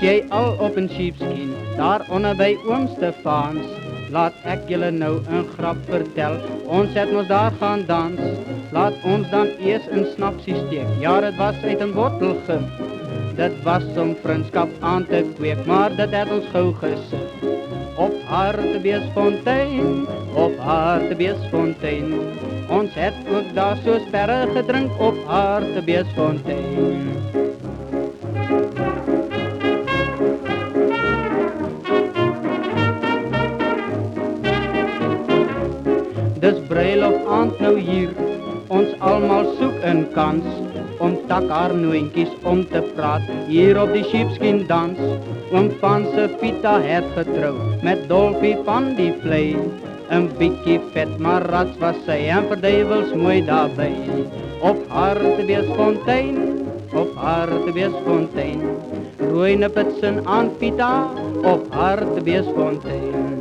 jy al op 'n sheepskin, daar onder by oom Stefans, laat ek julle nou 'n grap vertel, ons het mos daar gaan dans, laat ons dan eers 'n snapsie steek, ja dit was uit 'n bottel gif, dit was om vriendskap aan te kweek, maar dit het ons gou gesit, op Hartbeesfontein, op Hartbeesfontein, ons het ook daar so sperre gedrink op Hartbeesfontein. Dis bruiloft aand nou hier, ons almal soek 'n kans, om takhaarnoontjies om te praat, hier op die sheepskin dans, oom van se Pita het getrou, met Dolfie van die vlei, 'n bietjie vet maar rats was sy, en verduivels mooi daarby, op Hartbeesfontein, op Hartbeesfontein, rooi nipitsin aan Pita, op Hartbeesfontein.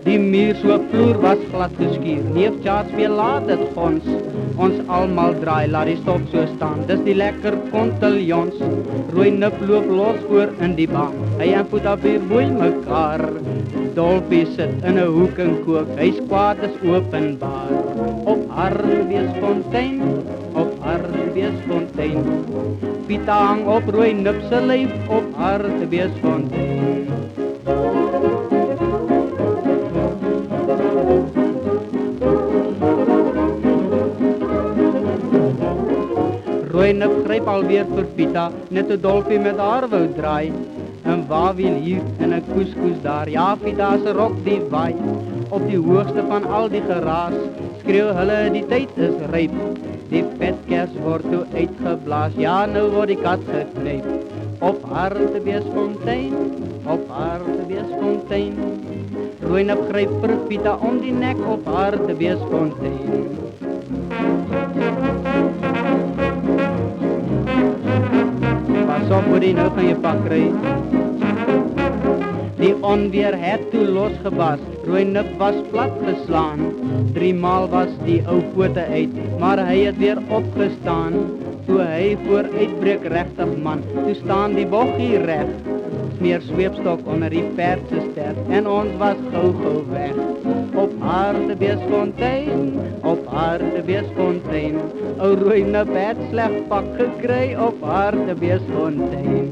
Die muur so vloer was glad geskuur, neef Charles weer laat het gons, ons almal draai, laat die stop so staan, dis die lekker konteljons, rooi nip loop los voor in die bank, hy en Pita weer mooi mekaar, Dolfie sit in 'n hoek en kook, hy's kwaad is openbaar, op Hartbeesfontein, op Hartbeesfontein, Pita hang op rooi nip se lyf, op Hartbeesfontein. Rooi nip gryp alweer vir Pita, net 'n Dolfie met haar wou draai, en Wawiel hier en 'n koeskoes daar, ja Pita se rok die waai, op die hoogste van al die geraas, skreeu hulle die tyd is ryp, die vetkers word toe uitgeblaas, ja nou word die kat geknyp, op Hartbeesfontein, op Hartbeesfontein, rooi nip gryp vir Pita om die nek op Hartbeesfontein. Pas op hoe die nou gaan je pak kry. Die onweer het toe losgebas, rooi nip was plat geslaan, 3 maal was die ou pote uit, maar hy het weer opgestaan, toe hy vooruitbreek regtig man, toe staan die boggie reg, smeer sweepstok onder die perd se stert, en ons was gou weg, op Hartbeesfontein, op Hartbeesfontein, ou rooi nip het sleg pak gekry op Hartbeesfontein.